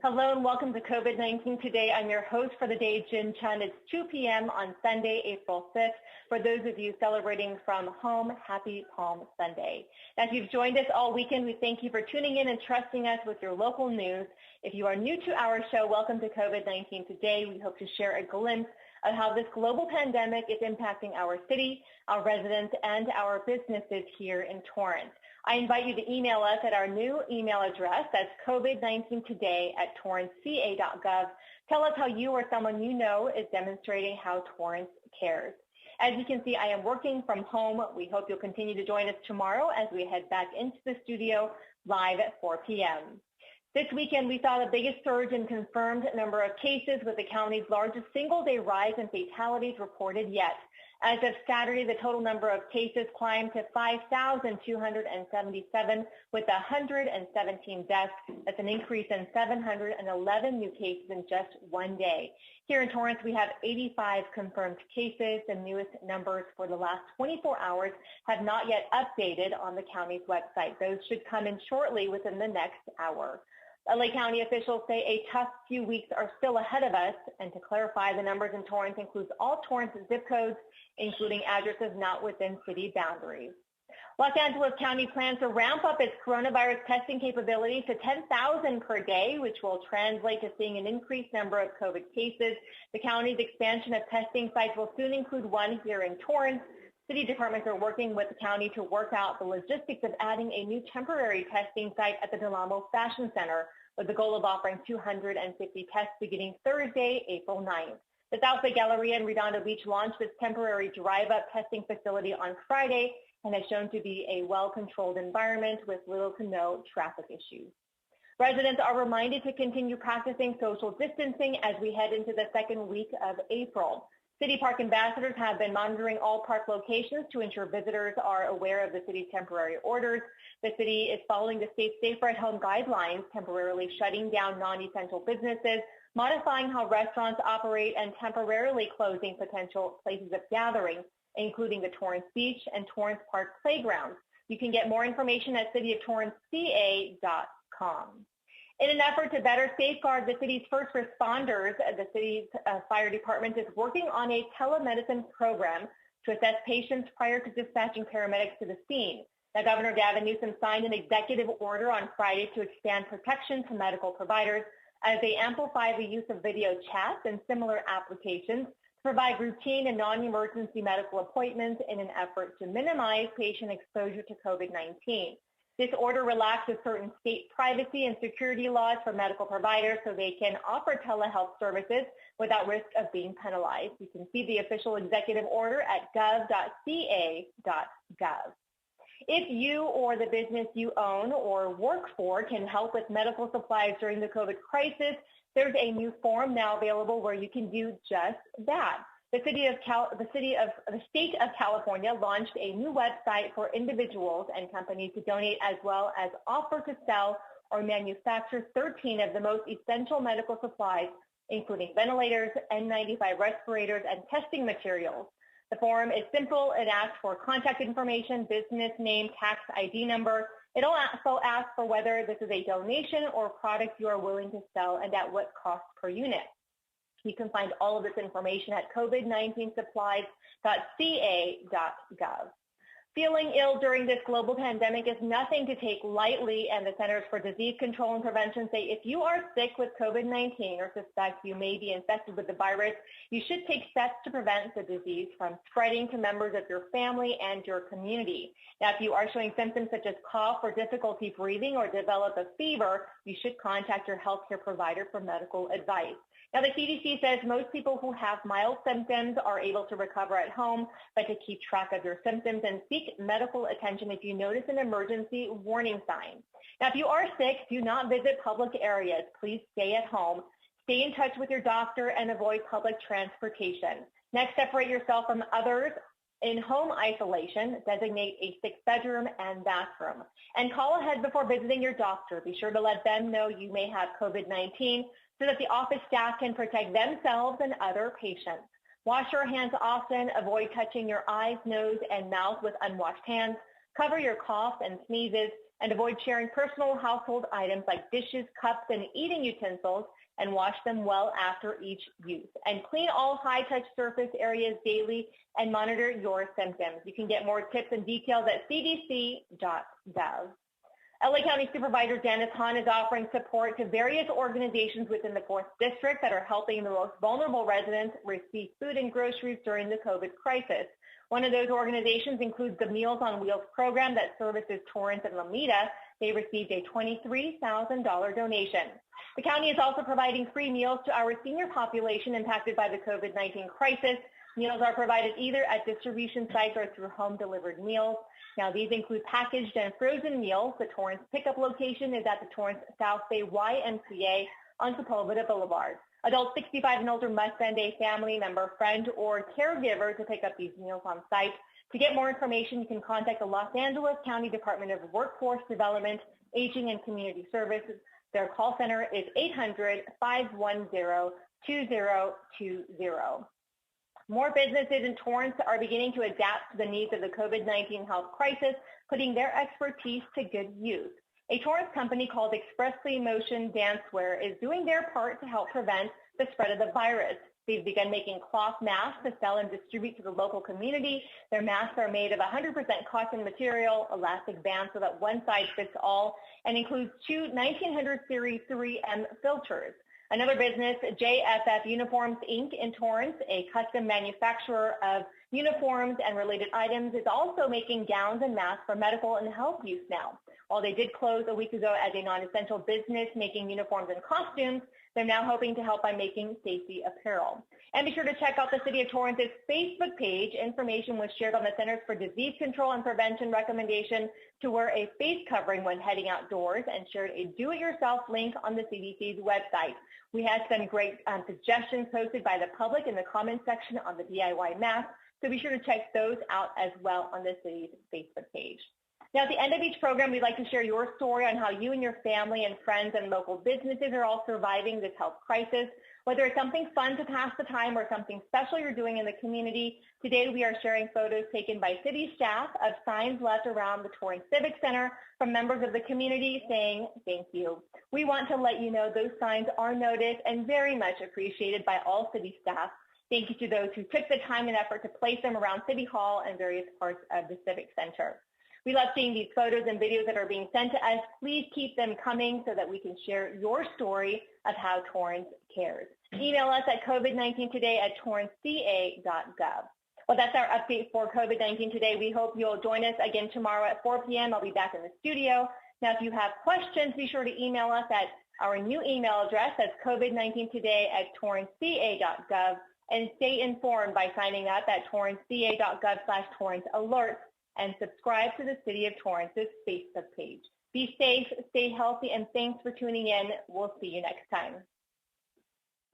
Hello and welcome to COVID-19 Today. I'm your host for the day, Jin Chun. It's 2 p.m. on Sunday, April 5th. For those of you celebrating from home, happy Palm Sunday. As you've joined us all weekend, we thank you for tuning in and trusting us with your local news. If you are new to our show, welcome to COVID-19 Today. We hope to share a glimpse of how this global pandemic is impacting our city, our residents, and our businesses here in Torrance. I invite you to email us at our new email address. That's covid19today@torranceca.gov. Tell us how you or someone you know is demonstrating how Torrance cares. As you can see, I am working from home. We hope you'll continue to join us tomorrow as we head back into the studio live at 4 p.m. This weekend, we saw the biggest surge in confirmed number of cases, with the county's largest single-day rise in fatalities reported yet. As of Saturday, the total number of cases climbed to 5,277, with 117 deaths. That's an increase in 711 new cases in just one day. Here in Torrance, we have 85 confirmed cases. The newest numbers for the last 24 hours have not yet updated on the county's website. Those should come in shortly within the next hour. LA County officials say a tough few weeks are still ahead of us, and to clarify, the numbers in Torrance includes all Torrance zip codes, including addresses not within city boundaries. Los Angeles County plans to ramp up its coronavirus testing capabilities to 10,000 per day, which will translate to seeing an increased number of COVID cases. The county's expansion of testing sites will soon include one here in Torrance. City departments are working with the county to work out the logistics of adding a new temporary testing site at the Del Amo Fashion Center, with the goal of offering 250 tests beginning Thursday, April 9th. The South Bay Galleria in Redondo Beach launched its temporary drive-up testing facility on Friday and has shown to be a well-controlled environment with little to no traffic issues. Residents are reminded to continue practicing social distancing as we head into the second week of April. City Park ambassadors have been monitoring all park locations to ensure visitors are aware of the city's temporary orders. The city is following the state's safer at home guidelines, temporarily shutting down non-essential businesses, modifying how restaurants operate, and temporarily closing potential places of gathering, including the Torrance Beach and Torrance Park playgrounds. You can get more information at cityoftorranceca.com. In an effort to better safeguard the city's first responders, the city's fire department is working on a telemedicine program to assess patients prior to dispatching paramedics to the scene. Now, Governor Gavin Newsom signed an executive order on Friday to expand protection to medical providers as they amplify the use of video chats and similar applications to provide routine and non-emergency medical appointments in an effort to minimize patient exposure to COVID-19. This order relaxes certain state privacy and security laws for medical providers so they can offer telehealth services without risk of being penalized. You can see the official executive order at gov.ca.gov. If you or the business you own or work for can help with medical supplies during the COVID crisis, there's a new form now available where you can do just that. The state of California launched a new website for individuals and companies to donate, as well as offer to sell or manufacture 13 of the most essential medical supplies, including ventilators, N95 respirators, and testing materials. The form is simple. It asks for contact information, business name, tax ID number. It'll also ask for whether this is a donation or product you are willing to sell and at what cost per unit. You can find all of this information at covid19supplies.ca.gov. Feeling ill during this global pandemic is nothing to take lightly, and the Centers for Disease Control and Prevention say if you are sick with COVID-19 or suspect you may be infected with the virus, you should take steps to prevent the disease from spreading to members of your family and your community. Now, if you are showing symptoms such as cough or difficulty breathing or develop a fever, you should contact your healthcare provider for medical advice. Now, the CDC says most people who have mild symptoms are able to recover at home, but to keep track of your symptoms and seek medical attention if you notice an emergency warning sign. Now, if you are sick, do not visit public areas. Please stay at home. Stay in touch with your doctor and avoid public transportation. Next, separate yourself from others in home isolation. Designate a sick bedroom and bathroom. And call ahead before visiting your doctor. Be sure to let them know you may have COVID-19 so that the office staff can protect themselves and other patients. Wash your hands often. Avoid touching your eyes, nose, and mouth with unwashed hands. Cover your coughs and sneezes, and avoid sharing personal household items like dishes, cups, and eating utensils, and wash them well after each use. And clean all high-touch surface areas daily and monitor your symptoms. You can get more tips and details at cdc.gov. LA County Supervisor Dennis Hahn is offering support to various organizations within the 4th District that are helping the most vulnerable residents receive food and groceries during the COVID crisis. One of those organizations includes the Meals on Wheels program that services Torrance and Alameda. They received a $23,000 donation. The county is also providing free meals to our senior population impacted by the COVID-19 crisis. Meals are provided either at distribution sites or through home-delivered meals. Now, these include packaged and frozen meals. The Torrance pickup location is at the Torrance South Bay YMCA on Sepulveda Boulevard. Adults 65 and older must send a family member, friend, or caregiver to pick up these meals on site. To get more information, you can contact the Los Angeles County Department of Workforce Development, Aging and Community Services. Their call center is 800-510-2020. More businesses in Torrance are beginning to adapt to the needs of the COVID-19 health crisis, putting their expertise to good use. A Torrance company called Expressly Motion Dancewear is doing their part to help prevent the spread of the virus. They've begun making cloth masks to sell and distribute to the local community. Their masks are made of 100% cotton material, elastic bands so that one size fits all, and includes two 1900 Series 3M filters. Another business, JFF Uniforms, Inc. in Torrance, a custom manufacturer of uniforms and related items, is also making gowns and masks for medical and health use now. While they did close a week ago as a non-essential business making uniforms and costumes, they're now hoping to help by making safety apparel. And be sure to check out the City of Torrance's Facebook page. Information was shared on the Centers for Disease Control and Prevention recommendation to wear a face covering when heading outdoors, and shared a do-it-yourself link on the CDC's website. We had some great suggestions posted by the public in the comments section on the DIY mask, so be sure to check those out as well on the city's Facebook page. Now, at the end of each program, we'd like to share your story on how you and your family and friends and local businesses are all surviving this health crisis. Whether it's something fun to pass the time or something special you're doing in the community, today we are sharing photos taken by city staff of signs left around the Torrance Civic Center from members of the community saying thank you. We want to let you know those signs are noticed and very much appreciated by all city staff. Thank you to those who took the time and effort to place them around City Hall and various parts of the Civic Center. We love seeing these photos and videos that are being sent to us. Please keep them coming so that we can share your story of how Torrance cares. Email us at covid19today@torranceca.gov. Well, that's our update for COVID-19 Today. We hope you'll join us again tomorrow at 4 p.m. I'll be back in the studio. Now, if you have questions, be sure to email us at our new email address. That's covid19today@torranceca.gov. And stay informed by signing up at torranceca.gov/torrancealerts. And subscribe to the City of Torrance's Facebook page. Be safe, stay healthy, and thanks for tuning in. We'll see you next time.